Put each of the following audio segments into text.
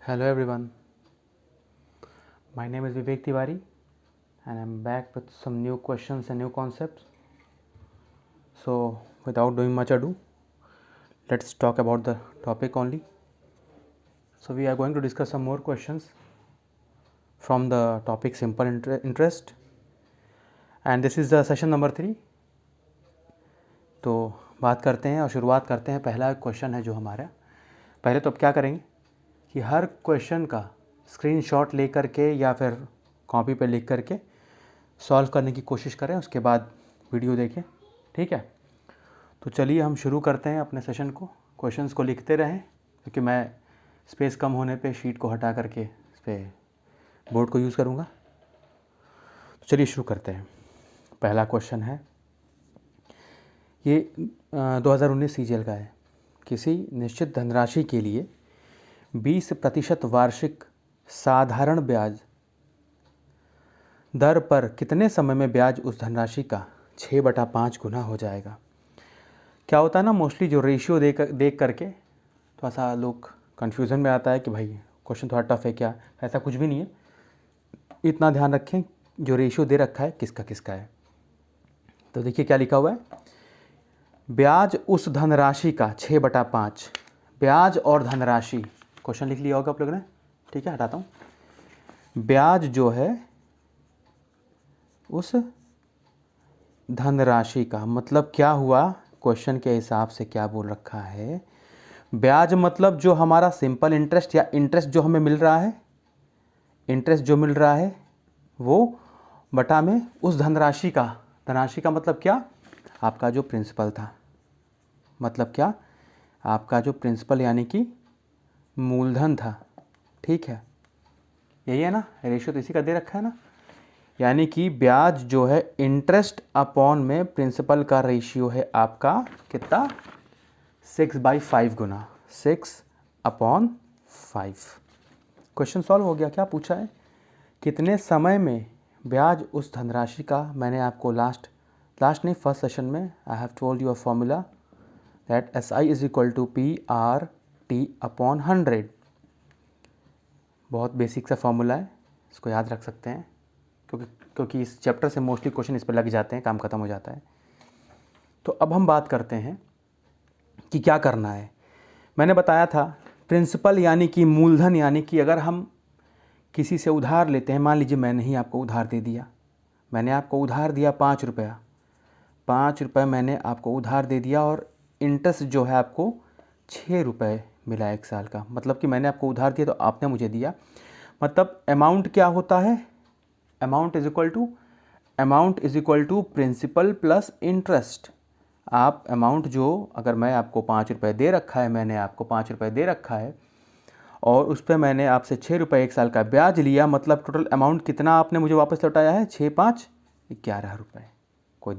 Hello everyone, my name is Vivek Tiwari and I'm back with some new questions and new concepts. So, without doing much ado, let's talk about the topic only. So, we are going to discuss some more questions from the topic simple interest, and this is the session number 3. तो बात करते हैं और शुरुआत करते हैं. पहला question है जो हमारा. पहले तो अब क्या करेंगे कि हर क्वेश्चन का स्क्रीनशॉट ले करके या फिर कॉपी पे लिख करके सॉल्व करने की कोशिश करें, उसके बाद वीडियो देखें. ठीक है, तो चलिए हम शुरू करते हैं अपने सेशन को. क्वेश्चंस को लिखते रहें क्योंकि मैं स्पेस कम होने पे शीट को हटा करके इस पर बोर्ड को यूज़ करूँगा. तो चलिए शुरू करते हैं. पहला क्वेश्चन है, ये 2019 सीजीएल का है. किसी निश्चित धनराशि के लिए 20% वार्षिक साधारण ब्याज दर पर कितने समय में ब्याज उस धनराशि का 6/5 गुना हो जाएगा. क्या होता है ना, मोस्टली जो रेशियो देख करके थोड़ा सा लोग कन्फ्यूज़न में आता है कि भाई क्वेश्चन थोड़ा टफ है क्या. ऐसा कुछ भी नहीं है. इतना ध्यान रखें जो रेशियो दे रखा है किसका किसका है. तो देखिए क्या लिखा हुआ है, ब्याज उस धनराशि का 6/5. ब्याज और धनराशि, क्वेश्चन लिख लिया होगा आप लोगों ने. ठीक है, हटाता हूँ. ब्याज जो है उस धनराशि का, मतलब क्या हुआ, क्वेश्चन के हिसाब से क्या बोल रखा है. ब्याज मतलब जो हमारा सिंपल इंटरेस्ट या इंटरेस्ट जो हमें मिल रहा है, इंटरेस्ट जो मिल रहा है वो बटा में उस धनराशि का. धनराशि का मतलब क्या, आपका जो प्रिंसिपल था. मतलब क्या, आपका जो प्रिंसिपल यानी कि मूलधन था. ठीक है, यही है ना, रेशियो तो इसी का दे रखा है ना. यानी कि ब्याज जो है इंटरेस्ट अपॉन में प्रिंसिपल का रेशियो है आपका कितना, 6/5 गुना. 6/5. क्वेश्चन सॉल्व हो गया. क्या पूछा है, कितने समय में ब्याज उस धनराशि का. मैंने आपको लास्ट नहीं, फर्स्ट सेशन में I have told you a formula that SI is equal to PRT/100. बहुत बेसिक सा फॉर्मूला है, इसको याद रख सकते हैं क्योंकि इस चैप्टर से मोस्टली क्वेश्चन इस पर लग जाते हैं, काम खत्म हो जाता है. तो अब हम बात करते हैं कि क्या करना है. मैंने बताया था प्रिंसिपल यानी कि मूलधन, यानी कि अगर हम किसी से उधार लेते हैं, मान लीजिए मैंने ही आपको उधार दे दिया. मैंने आपको उधार दिया 5 रुपया. 5 रुपये मैंने आपको उधार दे दिया और इंटरेस्ट जो है आपको 6 रुपये मिला 1 साल का. मतलब कि मैंने आपको उधार दिया तो आपने मुझे दिया. मतलब अमाउंट क्या होता है, amount is equal to principal plus interest. आप अमाउंट जो, अगर मैं आपको 5 रुपये दे रखा है, मैंने आपको 5 रुपये दे रखा है और उस पर मैंने आपसे 6 रुपये 1 साल का ब्याज लिया, मतलब टोटल अमाउंट कितना आपने मुझे वापस लौटाया है, 6×5=11 रुपये. कोई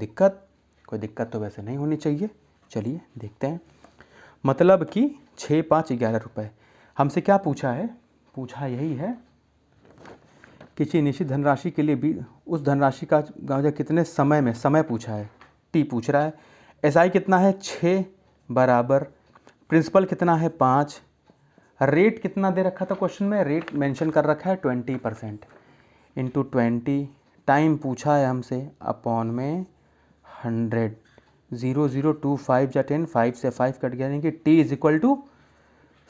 दिक्कत तो वैसे नहीं होनी चाहिए. चलिए देखते हैं. मतलब कि 6×5=11 रुपये. हमसे क्या पूछा है, पूछा यही है किसी निश्चित धनराशि के लिए भी उस धनराशि का कितने समय में, समय पूछा है, टी पूछ रहा है. SI कितना है 6 बराबर, प्रिंसिपल कितना है 5, रेट कितना दे रखा था क्वेश्चन में, रेट मेंशन कर रखा है 20% इंटू 20, टाइम पूछा है हमसे अपॉन में 100. 0.025 5 से 5 कट गया, यानी कि T is equal to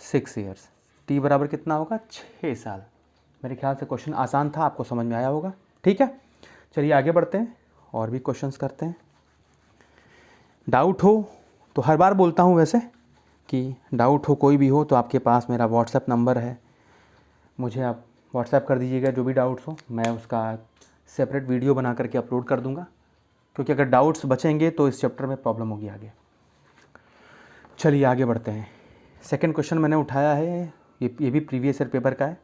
6 years. T बराबर कितना होगा, 6 साल. मेरे ख्याल से क्वेश्चन आसान था, आपको समझ में आया होगा. ठीक है, चलिए आगे बढ़ते हैं और भी क्वेश्चंस करते हैं. डाउट हो तो, हर बार बोलता हूँ वैसे कि डाउट हो कोई भी हो तो आपके पास मेरा व्हाट्सएप नंबर है, मुझे आप व्हाट्सएप कर दीजिएगा. जो भी डाउट्स हो मैं उसका सेपरेट वीडियो बना करके अपलोड कर दूंगा, क्योंकि अगर डाउट्स बचेंगे तो इस चैप्टर में प्रॉब्लम होगी आगे. चलिए आगे बढ़ते हैं. सेकंड क्वेश्चन मैंने उठाया है, ये भी प्रीवियस ईयर पेपर का है.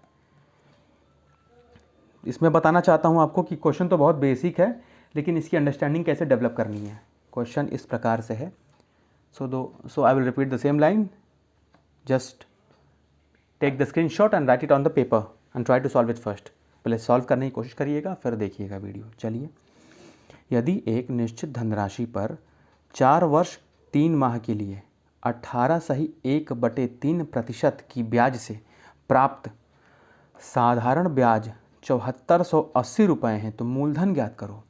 इसमें बताना चाहता हूँ आपको कि क्वेश्चन तो बहुत बेसिक है, लेकिन इसकी अंडरस्टैंडिंग कैसे डेवलप करनी है. क्वेश्चन इस प्रकार से है. So I will repeat the same line. Just take the screenshot and write it on the paper and try to solve it first. पहले सॉल्व करने की कोशिश करिएगा, फिर देखिएगा वीडियो. चलिए, यदि एक निश्चित धनराशि पर 4 वर्ष 3 माह के लिए 18 सही 1/3% की ब्याज से प्राप्त साधारण ब्याज 7480 रुपये हैं, तो मूलधन ज्ञात करो।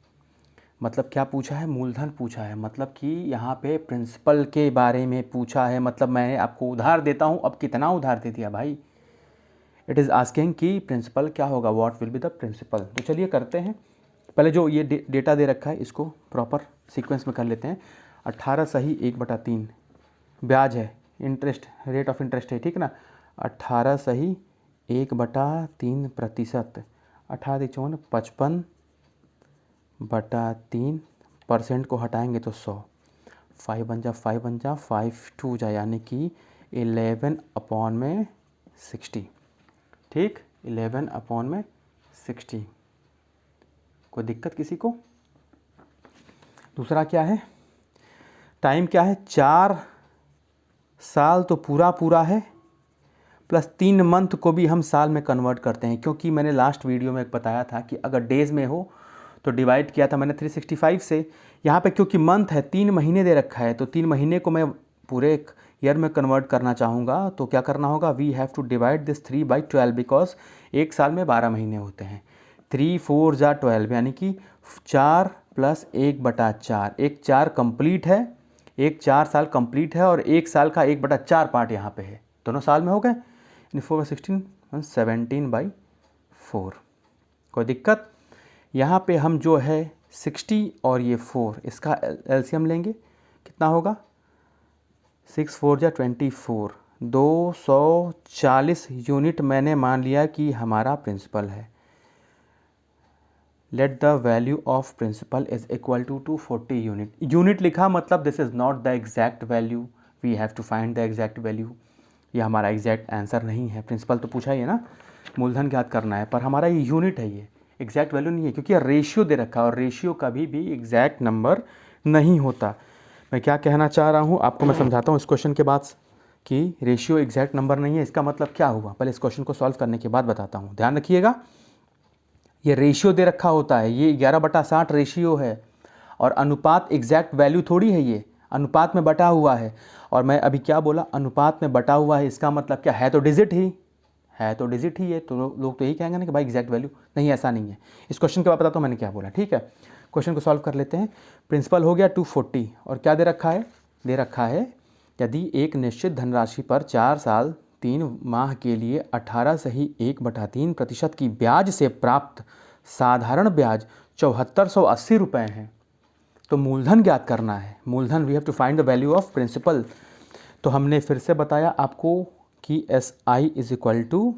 मतलब क्या पूछा है? मूलधन पूछा है। मतलब कि यहाँ पे प्रिंसिपल के बारे में पूछा है। मतलब मैं आपको उधार देता हूँ, अब कितना उधार दे दिया भाई। इट इज़ आस्किंग कि प्रिंसिपल क्या होगा, what will be the principal. तो चलिए करते हैं। पहले जो ये डेटा दे रखा है इसको प्रॉपर सीक्वेंस में कर लेते हैं। 18 सही 1/3 ब्याज है, इंटरेस्ट, रेट ऑफ इंटरेस्ट है, ठीक ना। 18 सही 1/3%, 18×54 55/3%, को हटाएंगे तो 100, 5 बन जा 5 2 जा, यानी कि 11/60। ठीक, 11/60। कोई दिक्कत किसी को? दूसरा क्या है, टाइम क्या है, 4 साल तो पूरा है, प्लस 3 मंथ को भी हम साल में कन्वर्ट करते हैं, क्योंकि मैंने लास्ट वीडियो में बताया था कि अगर डेज़ में हो तो डिवाइड किया था मैंने 365 से। यहाँ पे क्योंकि मंथ है, 3 महीने दे रखा है, तो 3 महीने को मैं पूरे ईयर में कन्वर्ट करना चाहूँगा, तो क्या करना होगा, we have to divide this 3/12, because एक साल में 12 महीने होते हैं। 3 4 जा 12, यानी कि 4 + 1/4, एक 4 कंप्लीट है, एक 4 साल कंप्लीट है, और एक साल का 1/4 पार्ट यहाँ पे है, दोनों साल में हो गए। 4/16 17/4। कोई दिक्कत? यहाँ पे हम जो है 60 और ये 4, इसका एलसीएम लेंगे, कितना होगा, 6 4 जा 24, 240 यूनिट मैंने मान लिया कि हमारा प्रिंसिपल है। Let the value of principal is equal to 240 unit. Unit लिखा मतलब this is not the exact value, we have to find the exact value. ये हमारा एग्जैक्ट आंसर नहीं है। प्रिंसिपल तो पूछा ही है ना, मूलधन ज्ञात करना है, पर हमारा ये यूनिट है, ये एग्जैक्ट वैल्यू नहीं है, क्योंकि ये रेशियो दे रखा है, और रेशियो कभी भी एग्जैक्ट नंबर नहीं होता। मैं क्या कहना चाह रहा हूँ आपको मैं समझाता हूँ इस क्वेश्चन के बाद, कि रेशियो एग्जैक्ट नंबर नहीं है, इसका मतलब क्या हुआ, पहले इस क्वेश्चन को सॉल्व करने के बाद बताता हूँ। ध्यान रखिएगा, ये रेशियो दे रखा होता है, ये 11/60 रेशियो है, और अनुपात एग्जैक्ट वैल्यू थोड़ी है, ये अनुपात में बटा हुआ है। और मैं अभी क्या बोला, अनुपात में बटा हुआ है, इसका मतलब क्या है, तो डिजिट ही है, तो डिजिट ही है, तो लोग तो यही कहेंगे ना कि भाई एग्जैक्ट वैल्यू नहीं, ऐसा नहीं है। इस क्वेश्चन के बाद बताता हूँ मैंने क्या बोला, ठीक है। क्वेश्चन को सॉल्व कर लेते हैं। प्रिंसिपल हो गया 240, और क्या दे रखा है, दे रखा है यदि एक निश्चित धनराशि पर 4 साल 3 माह के लिए 18 सही 1/3% की ब्याज से प्राप्त साधारण ब्याज 7480 रुपये हैं, तो मूलधन ज्ञात करना है। मूलधन, we have to find the value of principal. तो हमने फिर से बताया आपको कि SI is equal to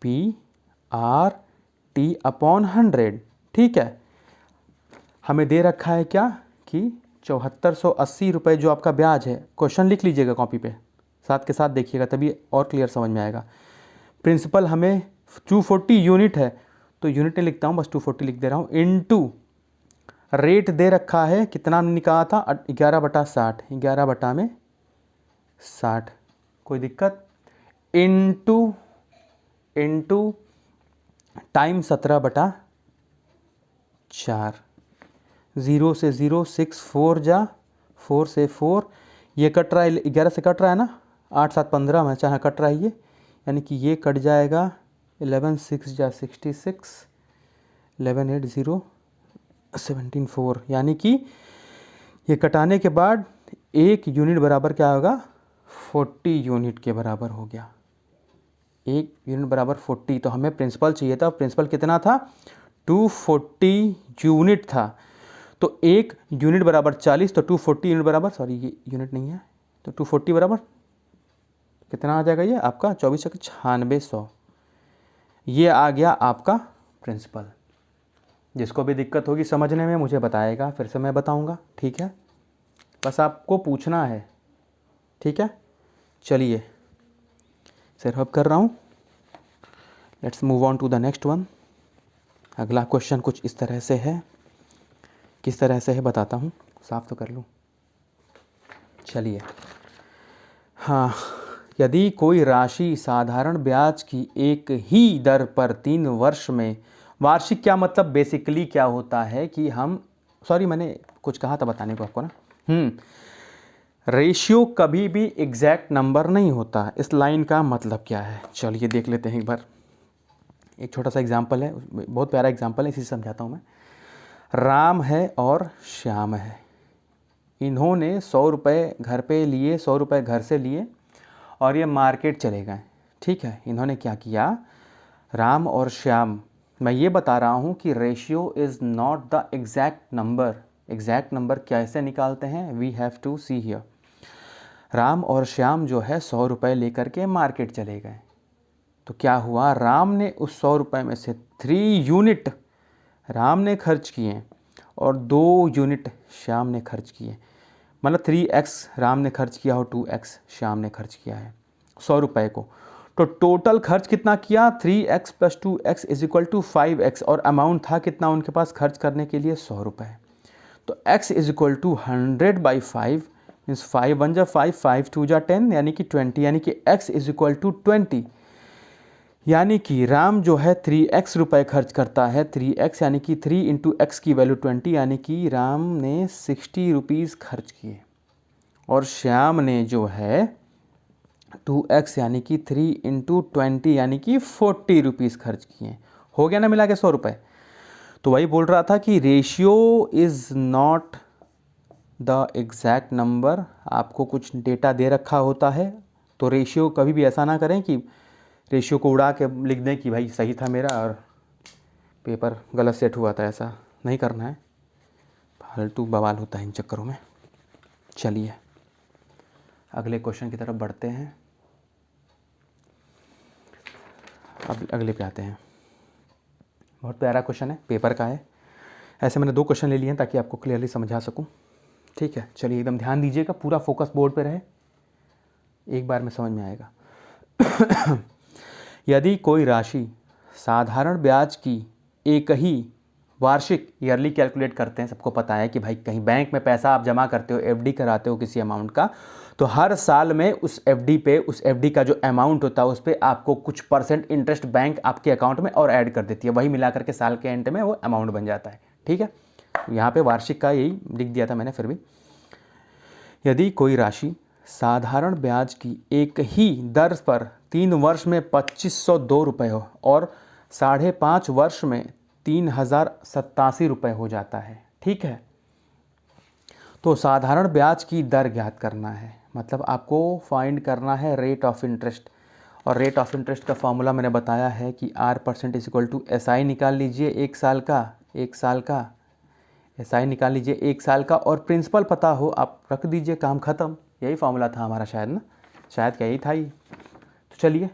PRT/100, ठीक है। हमें दे रखा है क्या, कि 7480 रुपये जो आपका ब्याज है। क्वेश्चन लिख लीजिएगा कॉपी पे, साथ के साथ देखिएगा, तभी और क्लियर समझ में आएगा। प्रिंसिपल हमें 240 यूनिट है, तो यूनिट नहीं लिखता हूँ, बस 240 लिख दे रहा हूँ, इनटू रेट दे रखा है, कितना निकाला था, 11/60, 11/60, कोई दिक्कत, इनटू टाइम 17/4, 0 से 0 6 4 जा 4 से 4, ये कट रहा है, 11 से कट रहा है ना, 8 7 15 में चाहे कट रहा है ये, यानी कि ये कट जाएगा, 11 6 जा 66, 11 8 0 17 4, यानी कि ये कटाने के बाद एक यूनिट बराबर क्या होगा, 40 यूनिट के बराबर हो गया। एक यूनिट बराबर 40, तो हमें प्रिंसिपल चाहिए था, प्रिंसिपल कितना था, 240 यूनिट था, तो एक यूनिट बराबर 40, तो 240 यूनिट बराबर, सॉरी ये यूनिट नहीं है, तो 240 बराबर कितना आ जाएगा, ये आपका 24 9600, ये आ गया आपका प्रिंसिपल। जिसको भी दिक्कत होगी समझने में मुझे बताएगा, फिर से मैं बताऊंगा, ठीक है, बस आपको पूछना है, ठीक है। चलिए सिर हब कर रहा हूँ, let's move on to the next one. अगला क्वेश्चन कुछ इस तरह से है, किस तरह से है बताता हूँ, साफ तो कर लूँ। चलिए, हाँ, यदि कोई राशि साधारण ब्याज की एक ही दर पर 3 वर्ष में, वार्षिक क्या मतलब बेसिकली क्या होता है कि हम, सॉरी मैंने कुछ कहा था बताने को आपको ना, रेशियो कभी भी एग्जैक्ट नंबर नहीं होता। इस लाइन का मतलब क्या है, चलिए देख लेते हैं एक बार। एक छोटा सा एग्जाम्पल है, बहुत प्यारा एग्जाम्पल है, इसी से समझाता हूँ मैं। राम है और श्याम है, इन्होंने 100 रुपये घर पे लिए, 100 रुपये घर से लिए और ये मार्केट चले गए। ठीक है, इन्होंने क्या किया, राम और श्याम, मैं ये बता रहा हूँ कि ratio is not the exact number. Exact number कैसे निकालते हैं, we have to see here. Ram और श्याम जो है 100 रुपये लेकर के मार्केट चले गए। तो क्या हुआ, राम ने उस 100 रुपये में से 3 यूनिट राम ने खर्च किए और 2 यूनिट श्याम ने खर्च किए। मतलब 3x राम ने खर्च किया और 2x श्याम ने खर्च किया है 100 रुपये को। तो टोटल खर्च कितना किया, 3x + 2x = 5x, और अमाउंट था कितना उनके पास खर्च करने के लिए, 100 रुपये। तो x = 100/5 मीन्स 5 1 जा 5, 5 2 जा 10, यानी कि 20, यानी कि x = 20। यानी कि राम जो है 3x रुपये खर्च करता है, 3x यानी कि 3 × x की वैल्यू 20, यानी कि राम ने 60 रुपीज़ खर्च किए और श्याम ने जो है 2x यानी कि 3 × 20 यानी कि 40 रुपीज़ खर्च किए। हो गया ना मिला के 100 रुपये। तो वही बोल रहा था कि ratio is not the exact number. आपको कुछ डेटा दे रखा होता है तो रेशियो कभी भी ऐसा ना करें कि रेशियो को उड़ा के लिख दें कि भाई सही था मेरा और पेपर गलत सेट हुआ था, ऐसा नहीं करना है, फालतू बवाल होता है इन चक्करों में। चलिए अगले क्वेश्चन की तरफ बढ़ते हैं। अब अगले पे आते हैं। बहुत प्यारा क्वेश्चन है, पेपर का है। ऐसे मैंने 2 क्वेश्चन ले लिए हैं ताकि आपको क्लियरली समझा सकूं। ठीक है, चलिए एकदम ध्यान दीजिएगा, पूरा फोकस बोर्ड पे रहे, एक बार में समझ में आएगा। यदि कोई राशि साधारण ब्याज की एक ही वार्षिक, ईयरली कैलकुलेट करते हैं, सबको पता है कि भाई कहीं बैंक में पैसा आप जमा करते हो, एफडी कराते हो किसी अमाउंट का, तो हर साल में उस एफडी पे, उस एफडी का जो अमाउंट होता है उस पर आपको कुछ % इंटरेस्ट बैंक आपके अकाउंट में और ऐड कर देती है, वही मिला करके साल के एंड में वो अमाउंट बन जाता है। ठीक है, यहाँ पे वार्षिक का यही लिख दिया था मैंने, फिर भी यदि कोई राशि साधारण ब्याज की एक ही दर पर 3 वर्ष में 2502 रुपये हो और 5.5 वर्ष में 3087 रुपये हो जाता है। ठीक है, तो साधारण ब्याज की दर ज्ञात करना है, मतलब आपको फाइंड करना है रेट ऑफ इंटरेस्ट। और रेट ऑफ इंटरेस्ट का फॉर्मूला मैंने बताया है कि R% = SI निकाल लीजिए, एक साल का SI निकाल लीजिए 1 साल का, और प्रिंसिपल पता हो आप रख दीजिए, काम ख़त्म। यही फॉर्मूला था हमारा शायद ना, शायद क्या यही था ही। तो चलिए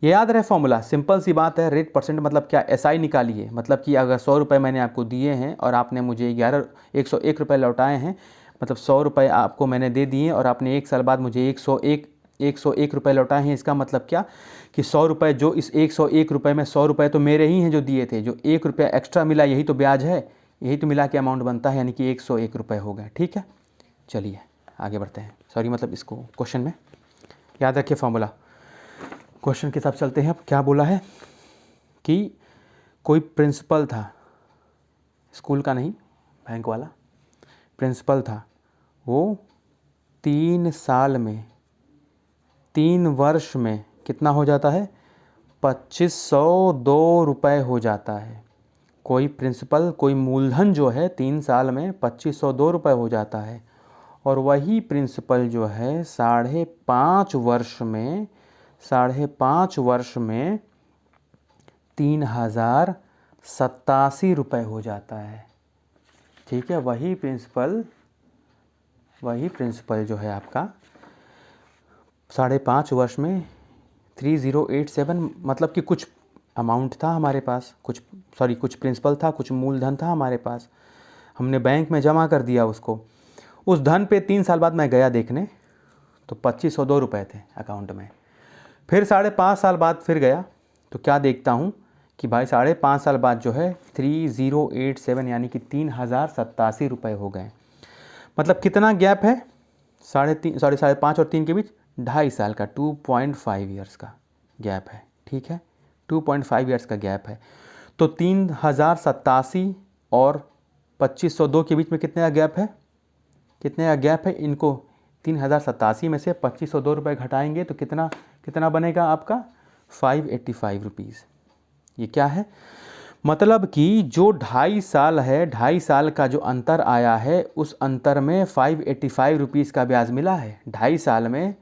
ये याद रहे फॉर्मूला, सिंपल सी बात है। रेट % मतलब क्या, SI निकालिए, मतलब कि अगर 100 रुपये मैंने आपको दिए हैं और आपने मुझे 101 रुपये लौटाए हैं, मतलब 100 रुपये आपको मैंने दे दिए और आपने 1 साल बाद मुझे 101 रुपये लौटाए हैं। इसका मतलब क्या कि 100 रुपये, जो इस 101 रुपये में 100 रुपये तो मेरे ही हैं जो दिए थे, जो 1 रुपया एक्स्ट्रा मिला यही तो ब्याज है, यही तो मिला के अमाउंट बनता है, यानी कि 101 रुपये हो गए। ठीक है, चलिए आगे बढ़ते हैं। सॉरी, मतलब इसको क्वेश्चन में याद रखिए फॉर्मूला, क्वेश्चन के साथ चलते हैं। अब क्या बोला है कि कोई प्रिंसिपल था, स्कूल का नहीं, बैंक वाला प्रिंसिपल था, वो 3 साल में, 3 वर्ष में कितना हो जाता है, 2502 रुपये हो जाता है। कोई प्रिंसिपल, कोई मूलधन जो है 3 साल में 2502 रुपये हो जाता है, और वही प्रिंसिपल जो है 5.5 वर्ष में 3087 रुपये हो जाता है। ठीक है, वही प्रिंसिपल जो है आपका 5.5 वर्ष में 3087, मतलब कि कुछ अमाउंट था हमारे पास, कुछ प्रिंसिपल था, कुछ मूलधन था हमारे पास, हमने बैंक में जमा कर दिया उसको। उस धन पे 3 साल बाद मैं गया देखने तो 2502 रुपये थे अकाउंट में। फिर 5.5 साल बाद फिर गया तो क्या देखता हूँ कि भाई 5.5 साल बाद जो है 3087 यानी कि 3087 रुपये हो गए। मतलब कितना गैप है, 5.5 और 3 के बीच 2.5 साल का, 2.5 ईयर्स का गैप है। ठीक है, 2.5 ईयर्स का गैप है। तो 3087 और 2502 के बीच में कितने का गैप है, इनको 3087 में से 2502 रुपये घटाएंगे तो कितना कितना बनेगा आपका 585 रुपीज़। ये क्या है, मतलब कि जो 2.5 साल है, 2.5 साल का जो अंतर आया है उस अंतर में 585 रुपीज़ का ब्याज मिला है 2.5 साल में।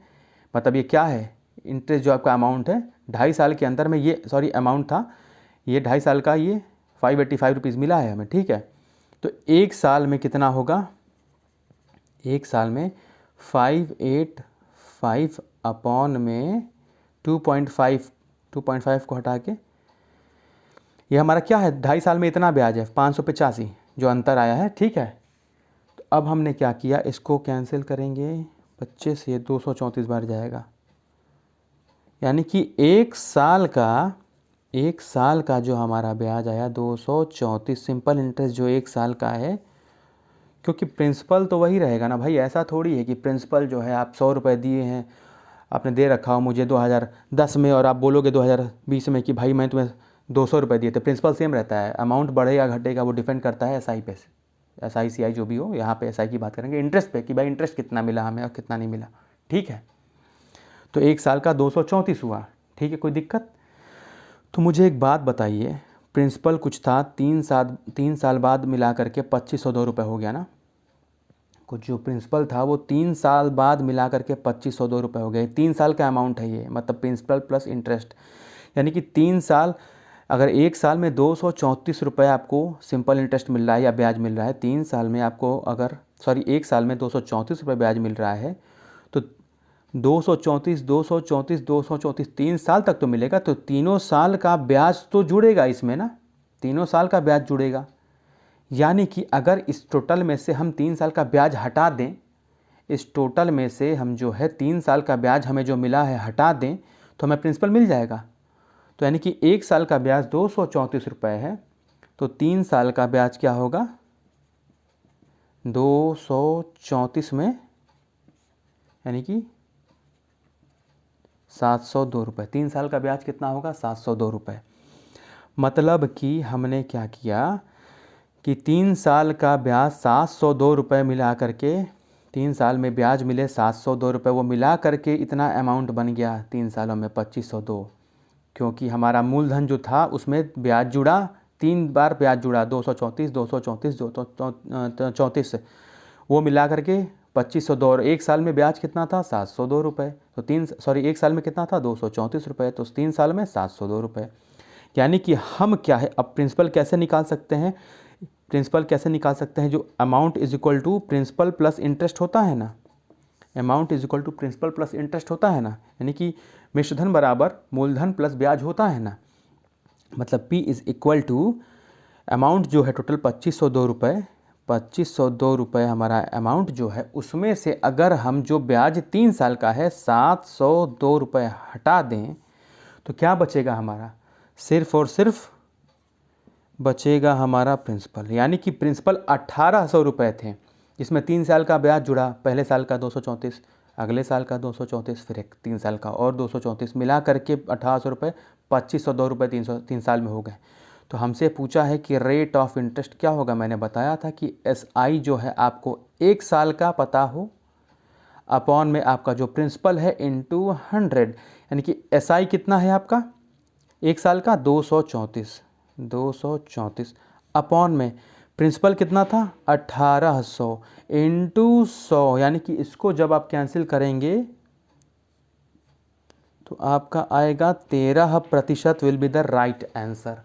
मतलब ये क्या है, इंटरेस्ट जो आपका अमाउंट है 2.5 साल के अंतर में, ये सॉरी अमाउंट था, ये 2.5 साल का ये 585 रुपीज़ मिला है हमें, ठीक है। तो एक साल में कितना होगा, एक साल में 585 अपॉन में 2.5 को हटा के, ये हमारा क्या है, 2.5 साल में इतना ब्याज है 585 जो अंतर आया है, ठीक है। तो अब हमने क्या किया, इसको कैंसिल करेंगे, 25 से 234 बार जाएगा, यानी कि एक साल का जो हमारा ब्याज आया 234 सिंपल इंटरेस्ट जो एक साल का है, क्योंकि प्रिंसिपल तो वही रहेगा ना भाई। ऐसा थोड़ी है कि प्रिंसिपल जो है आप 100 रुपये दिए हैं, आपने दे रखा हो मुझे 2010 में और आप बोलोगे 2020 में कि भाई मैं तुम्हें 200 रुपये दिए थे। प्रिंसिपल सेम रहता है, अमाउंट बढ़ेगा घटेगा वो डिपेंड करता है एसआई पे, एसआई सीआई जो भी हो। यहाँ पे एसआई की बात करेंगे, इंटरेस्ट पे कि भाई इंटरेस्ट कितना मिला हमें और कितना नहीं मिला, ठीक है। तो एक साल का 234 हुआ, ठीक है, कोई दिक्कत। तो मुझे एक बात बताइए, प्रिंसिपल कुछ था 3 साल बाद मिला करके 2502 रुपये हो गया ना, कुछ जो प्रिंसिपल था वो 3 साल बाद मिला करके 2502 रुपये हो गए। 3 साल का अमाउंट है ये, मतलब प्रिंसिपल प्लस इंटरेस्ट, यानी कि 3 साल, अगर एक साल में 234 रुपये आपको सिंपल इंटरेस्ट मिल रहा है या ब्याज मिल रहा है, 3 साल में आपको अगर एक साल में 234 रुपये ब्याज मिल रहा है, तो 234 3 साल तक तो मिलेगा, तो तीनों साल का ब्याज तो जुड़ेगा इसमें ना, तीनों साल का ब्याज जुड़ेगा। यानी कि अगर इस टोटल में से हम 3 साल का ब्याज हटा दें, इस टोटल में से हम जो है 3 साल का ब्याज हमें जो मिला है हटा दें, तो हमें प्रिंसिपल मिल जाएगा। तो यानी कि एक साल का ब्याज 234 रुपये है, तो 3 साल का ब्याज क्या होगा, 234 में यानी कि 702 रुपये। 3 साल का ब्याज कितना होगा, 702 रुपये। मतलब कि हमने क्या किया कि 3 साल का ब्याज 702 रुपये मिला करके, 3 साल में ब्याज मिले 702 रुपये, वो मिला करके इतना अमाउंट बन गया 3 सालों में 2502, क्योंकि हमारा मूलधन जो था उसमें ब्याज जुड़ा, 3 बार ब्याज जुड़ा, 234 वो मिला करके 2502, और एक साल में ब्याज कितना था, 702 रुपये। तो एक साल में कितना था, 234 रुपये, तो 3 साल में 702 रुपये। यानी कि हम क्या है, अब प्रिंसिपल कैसे निकाल सकते हैं, प्रिंसिपल कैसे निकाल सकते हैं, जो amount is equal to principal plus interest होता है ना, amount is equal to principal plus interest होता है ना, यानी कि मिश्रधन बराबर मूलधन प्लस ब्याज होता है ना। मतलब P is equal to amount जो है टोटल 2502 रुपये, 2502 रुपये हमारा अमाउंट जो है, उसमें से अगर हम जो ब्याज 3 साल का है 702 रुपये हटा दें, तो क्या बचेगा हमारा, सिर्फ और सिर्फ बचेगा हमारा प्रिंसिपल। यानी कि प्रिंसिपल 1800 रुपये थे, जिसमें 3 साल का ब्याज जुड़ा, पहले साल का 234, अगले साल का 234, फिर एक 3 साल का और 234, मिला करके 1800 रुपये, 2502 रुपये 3 साल में हो गए। तो हमसे पूछा है कि रेट ऑफ इंटरेस्ट क्या होगा। मैंने बताया था कि SI जो है आपको एक साल का पता हो, अपॉन में आपका जो प्रिंसिपल है इंटू 100, यानी कि SI कितना है आपका एक साल का 234 अपॉन में प्रिंसिपल कितना था 1800 इंटू 100, यानी कि इसको जब आप कैंसिल करेंगे तो आपका आएगा 13% will be the right answer.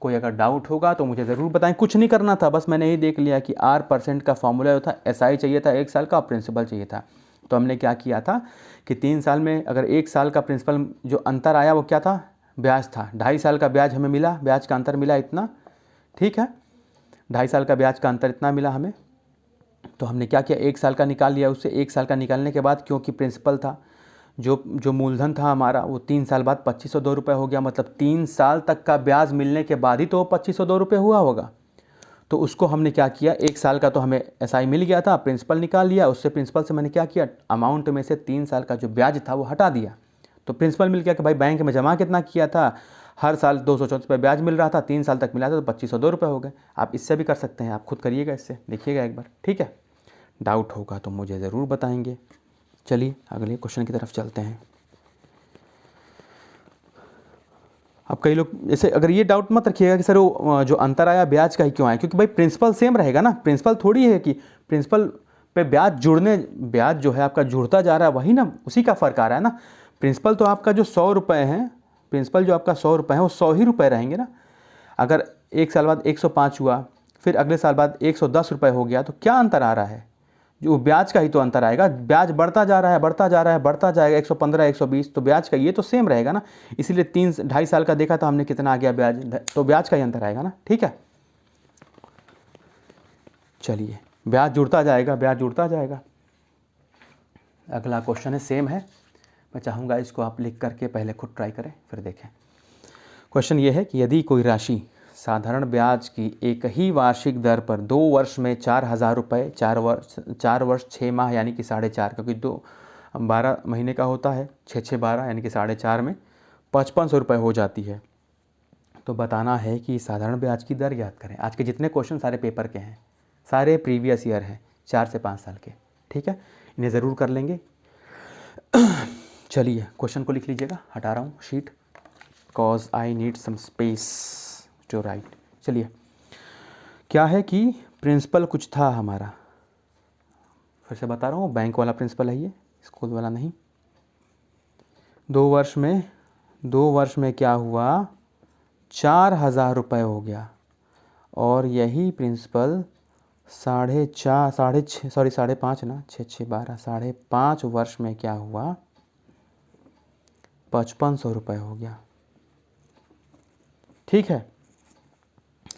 कोई अगर डाउट होगा तो मुझे ज़रूर बताएं। कुछ नहीं करना था, बस मैंने ही देख लिया कि R% का फॉर्मूला जो था, SI चाहिए था एक साल का, प्रिंसिपल चाहिए था। तो हमने क्या किया था कि 3 साल में अगर एक साल का प्रिंसिपल जो अंतर आया वो क्या था, ब्याज था। 2.5 साल का ब्याज हमें मिला, ब्याज का अंतर मिला इतना, ठीक है, 2.5 साल का ब्याज का अंतर इतना मिला हमें। तो हमने क्या किया, एक साल का निकाल लिया, उससे एक साल का निकालने के बाद क्योंकि प्रिंसिपल था, जो मूलधन था हमारा, वो 3 साल बाद 2502 रुपये हो गया। मतलब 3 साल तक का ब्याज मिलने के बाद ही तो 2502 रुपये हुआ होगा। तो उसको हमने क्या किया, एक साल का तो हमें SI मिल गया था, प्रिंसिपल निकाल लिया, उससे प्रिंसिपल से मैंने क्या किया, अमाउंट में से 3 साल का जो ब्याज था वो हटा दिया। तो प्रिंसिपल मिल गया कि भाई बैंक में जमा कितना किया था, हर साल 234 रुपये ब्याज मिल रहा था, 3 साल तक मिला था, तो 2502 रुपये हो गए। आप इससे भी कर सकते हैं, आप खुद करिएगा, इससे देखिएगा एक बार, ठीक है। डाउट होगा तो मुझे ज़रूर बताएंगे। चलिए अगले क्वेश्चन की तरफ चलते हैं। अब कई लोग जैसे अगर ये डाउट मत रखिएगा कि सर वो जो अंतर आया ब्याज का ही क्यों आया, क्योंकि भाई प्रिंसिपल सेम रहेगा ना। प्रिंसिपल थोड़ी है कि प्रिंसिपल पे ब्याज जो है आपका जुड़ता जा रहा है, वही ना, उसी का फ़र्क आ रहा है ना। प्रिंसिपल तो आपका जो 100 रुपये है, प्रिंसिपल जो आपका 100 रुपये है वो 100 ही रुपये रहेंगे ना। अगर एक साल बाद 105 हुआ, फिर अगले साल बाद 110 रुपये हो गया, तो क्या अंतर आ रहा है? जो ब्याज का ही तो अंतर आएगा। ब्याज बढ़ता जा रहा है, बढ़ता जा रहा है, बढ़ता जाएगा, 115 120, तो ब्याज का ये तो सेम रहेगा ना। इसीलिए 3-2.5 साल का देखा तो हमने कितना आ गया ब्याज, तो ब्याज का ही अंतर आएगा ना। ठीक है, चलिए ब्याज जुड़ता जाएगा, ब्याज जुड़ता जाएगा। अगला क्वेश्चन है, सेम है। मैं चाहूँगा इसको आप लिख करके पहले खुद ट्राई करें फिर देखें। क्वेश्चन ये है कि यदि कोई राशि साधारण ब्याज की एक ही वार्षिक दर पर 2 वर्ष में 4,000 रुपये, 4 वर्ष 6 माह यानी कि 4.5, क्योंकि 12 महीने का होता है, 6 12 यानी कि 4.5 में 5500 रुपये हो जाती है, तो बताना है कि साधारण ब्याज की दर याद करें। आज के जितने क्वेश्चन सारे पेपर के हैं, सारे प्रीवियस ईयर हैं, 4 से 5 साल के। ठीक है, इन्हें ज़रूर कर लेंगे। चलिए क्वेश्चन को लिख लीजिएगा, हटा रहा हूँ sheet, cause I need some space to write. चलिए, क्या है कि प्रिंसिपल कुछ था हमारा, फिर से बता रहा हूँ, बैंक वाला प्रिंसिपल है ये, स्कूल वाला नहीं। 2 वर्ष में क्या हुआ, 4,000 रुपये हो गया, और यही प्रिंसिपल 5.5 ना, 6 12 5.5 वर्ष में क्या हुआ, 5500 रुपये हो गया। ठीक है,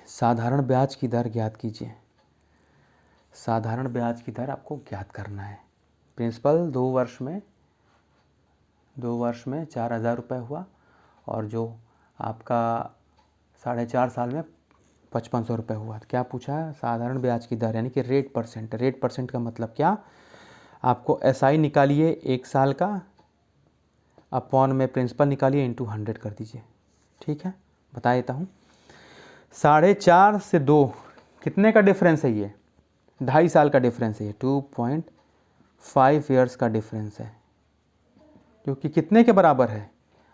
साधारण ब्याज की दर ज्ञात कीजिए। साधारण ब्याज की दर आपको ज्ञात करना है। प्रिंसिपल 2 वर्ष में 4,000 रुपये हुआ, और जो आपका 4.5 साल में 5500 रुपये हुआ। तो क्या पूछा है, साधारण ब्याज की दर यानी कि रेट परसेंट। रेट परसेंट का मतलब क्या, आपको SI निकालिए 1 साल का, अपॉन में प्रिंसिपल निकालिए, इंटू 100 कर दीजिए। ठीक है, बता देता हूँ, 4.5 से 2 कितने का डिफरेंस है, ये 2.5 साल का डिफरेंस है, ये 2.5 ईयर्स का डिफरेंस है, जो कि कितने के बराबर है,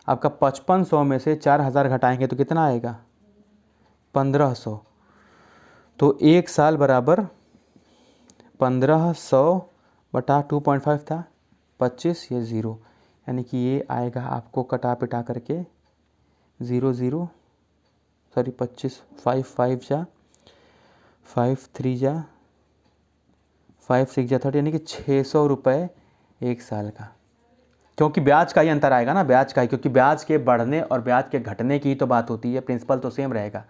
आपका 5500 में से 4,000 घटाएंगे तो कितना आएगा, 1500। तो 1 साल बराबर 1500 बटा 2.5 था 25, ये 0, यानी कि ये आएगा आपको कटा पिटा करके 25 5 जा 5 3 जा 5 6 जा 30, यानी कि 600 रुपये 1 साल का। क्योंकि ब्याज का ही अंतर आएगा ना, ब्याज का ही, क्योंकि ब्याज के बढ़ने और ब्याज के घटने की ही तो बात होती है, प्रिंसिपल तो सेम रहेगा।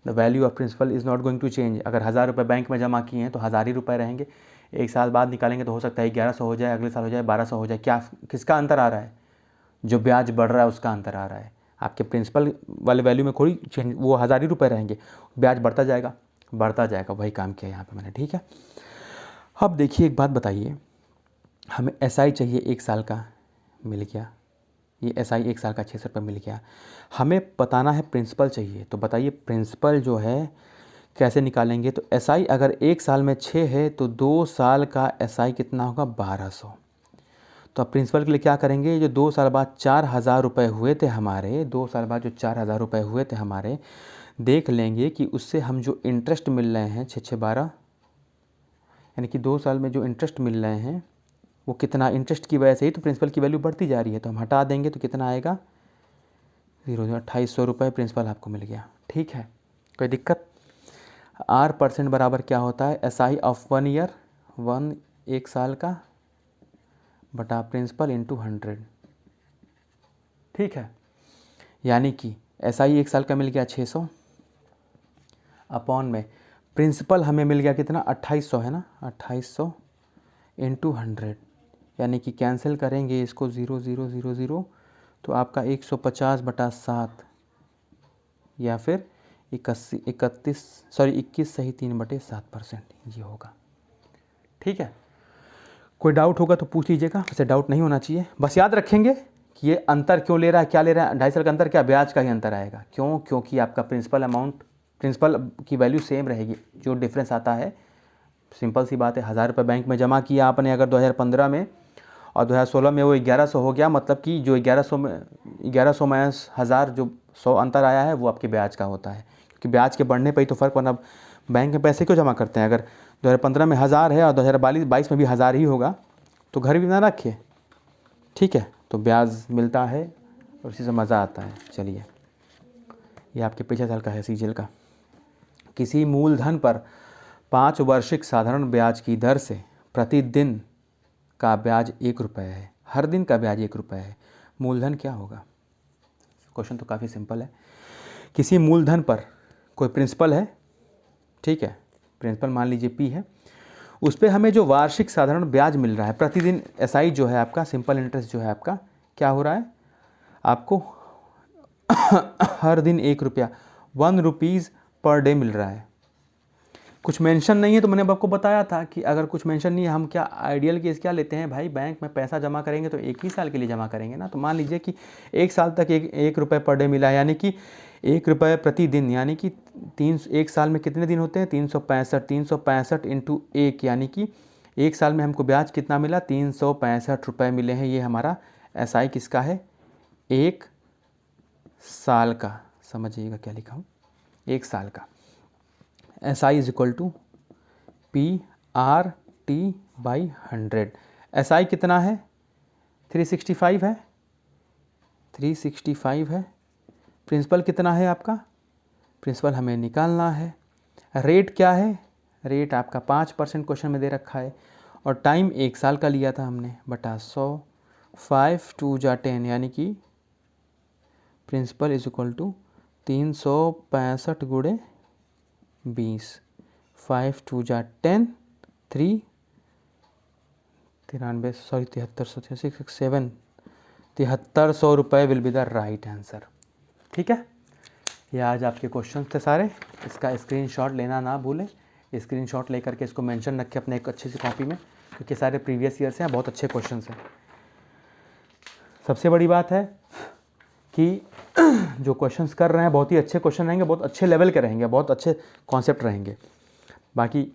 The value of principal is not going to change. अगर 1,000 रुपये बैंक में जमा किए हैं तो 1,000 ही रुपये रहेंगे। 1 साल बाद निकालेंगे तो हो सकता है 1100 हो जाए, अगले साल हो जाए 1200 हो जाए। क्या, किसका अंतर आ रहा है, जो ब्याज बढ़ रहा है उसका अंतर आ रहा है। आपके प्रिंसिपल वाले वैल्यू में कोई चेंज, वो 1,000 ही रुपये रहेंगे, ब्याज बढ़ता जाएगा, वही काम किया यहाँ पे मैंने। ठीक है, अब देखिए एक बात बताइए, हमें SI चाहिए 1 साल का, मिल गया, ये SI 1 साल का 600 रुपये मिल गया। हमें बताना है प्रिंसिपल चाहिए, तो बताइए प्रिंसिपल जो है कैसे निकालेंगे। तो SI अगर 1 साल में 6 है तो 2 साल का SI कितना होगा, 1200। तो अब प्रिंसिपल के लिए क्या करेंगे, जो 2 साल बाद 4,000 रुपये हुए थे हमारे, 2 साल बाद जो 4,000 रुपये हुए थे हमारे, देख लेंगे कि उससे हम जो इंटरेस्ट मिल रहे हैं 6 12, यानी कि 2 साल में जो इंटरेस्ट मिल रहे हैं वो कितना, इंटरेस्ट की वजह से ही तो प्रिंसिपल की वैल्यू बढ़ती जा रही है, तो हम हटा देंगे तो कितना आएगा, 0 2800 रुपये प्रिंसिपल आपको मिल गया। ठीक है, कोई दिक्कत। R% बराबर क्या होता है, SI ऑफ 1 ईयर, 1 साल का, बटा प्रिंसिपल इंटू 100। ठीक है, यानी कि SI 1 साल का मिल गया 600, अपॉन में प्रिंसिपल हमें मिल गया कितना, 2800 है ना, 2800 इंटू 100, यानी कि कैंसिल करेंगे इसको 0 0 0 0, तो आपका 150 बटा 7, या फिर 21 सही 3/7% ये होगा। ठीक है, कोई डाउट होगा तो पूछ लीजिएगा, वैसे डाउट नहीं होना चाहिए। बस याद रखेंगे कि ये अंतर क्यों ले रहा है, क्या ले रहा है, 2.5 साल का अंतर, क्या ब्याज का ही अंतर आएगा। क्यों, क्योंकि आपका प्रिंसिपल की वैल्यू सेम रहेगी, जो डिफरेंस आता है सिंपल सी बात है, 1,000 रुपये बैंक में जमा किया आपने अगर 2015 में, और 2016 में वो 1100 हो गया, मतलब कि जो 1100 में 1000 जो 100 अंतर आया है वो आपके ब्याज का होता है, क्योंकि ब्याज के बढ़ने पर ही तो फ़र्क, वरना बैंक में पैसे क्यों जमा करते हैं? अगर 2015 में 1000 है और 2022 में भी 1000 ही होगा तो घर भी ना रखिए, ठीक है। तो ब्याज मिलता है और इसी से मज़ा आता है। चलिए, ये आपके पिछले साल का है सीजीएल का। किसी मूलधन पर 5 वार्षिक साधारण ब्याज की दर से प्रतिदिन का ब्याज 1 रुपये है, हर दिन का ब्याज 1 रुपये है, मूलधन क्या होगा? क्वेश्चन तो काफ़ी सिंपल है। किसी मूलधन पर कोई प्रिंसिपल है, ठीक है, प्रिंसिपल मान लीजिए P है, उस पर हमें जो वार्षिक साधारण ब्याज मिल रहा है प्रतिदिन, SI जो है आपका, सिंपल इंटरेस्ट जो है आपका, क्या हो रहा है आपको हर दिन 1 रुपया, 1 रुपीज़ पर डे मिल रहा है। कुछ मेंशन नहीं है, तो मैंने अब आपको बताया था कि अगर कुछ मेंशन नहीं है, हम क्या आइडियल केस क्या लेते हैं भाई, बैंक में पैसा जमा करेंगे तो 1 ही साल के लिए जमा करेंगे ना। तो मान लीजिए कि 1 साल तक 1 रुपये पर डे मिला है, यानी कि 1 रुपये प्रतिदिन, यानी कि 1 साल में कितने दिन होते हैं? 365 इंटू 1, यानी कि 1 साल में हमको ब्याज कितना मिला? 365 रुपये मिले हैं। ये हमारा SI किसका है? 1 साल का। समझिएगा क्या लिखा हूँ, 1 साल का। SI is equal to PRT/100। SI कितना है? 365 है, 365 है। प्रिंसिपल कितना है आपका? प्रिंसिपल हमें निकालना है। रेट क्या है? रेट आपका 5% क्वेश्चन में दे रखा है, और टाइम 1 साल का लिया था हमने, बटा 100, 5 2 जा 10, यानी कि प्रिंसिपल इज इक्वल टू 365 गुणे 20, 5 2 जा 10, 3 93, सॉरी 7300 रुपये will be the right answer. ठीक है, ये आज आपके क्वेश्चन थे सारे। इसका स्क्रीनशॉट लेना ना भूलें, स्क्रीनशॉट लेकर के इसको मेंशन रखें अपने एक अच्छी सी कॉपी में, क्योंकि सारे प्रीवियस ईयर से हैं, बहुत अच्छे क्वेश्चन हैं। सबसे बड़ी बात है कि जो क्वेश्चंस कर रहे हैं बहुत ही अच्छे क्वेश्चन रहेंगे, बहुत अच्छे लेवल के रहेंगे, बहुत अच्छे कॉन्सेप्ट रहेंगे। बाकी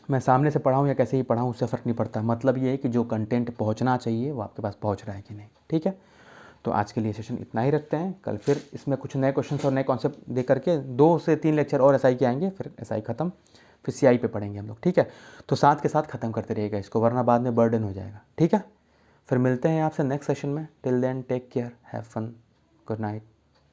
मैं सामने से पढ़ाऊँ या कैसे ही पढ़ाऊँ उससे फ़र्क नहीं पड़ता, मतलब ये है कि जो कंटेंट पहुंचना चाहिए वो आपके पास पहुंच रहा है कि नहीं। ठीक है, तो आज के लिए सेशन इतना ही रखते हैं। कल फिर इसमें कुछ नए क्वेश्चंस और नए कॉन्सेप्ट दे करके 2 से 3 लेक्चर और SI के आएंगे, फिर SI ख़त्म, फिर CI पे पढ़ेंगे हम लोग। ठीक है, तो साथ के साथ ख़त्म करते रहिएगा इसको, वरना बाद में बर्डन हो जाएगा। ठीक है, फिर मिलते हैं आपसे नेक्स्ट सेशन में। Till then take care, have fun, good night.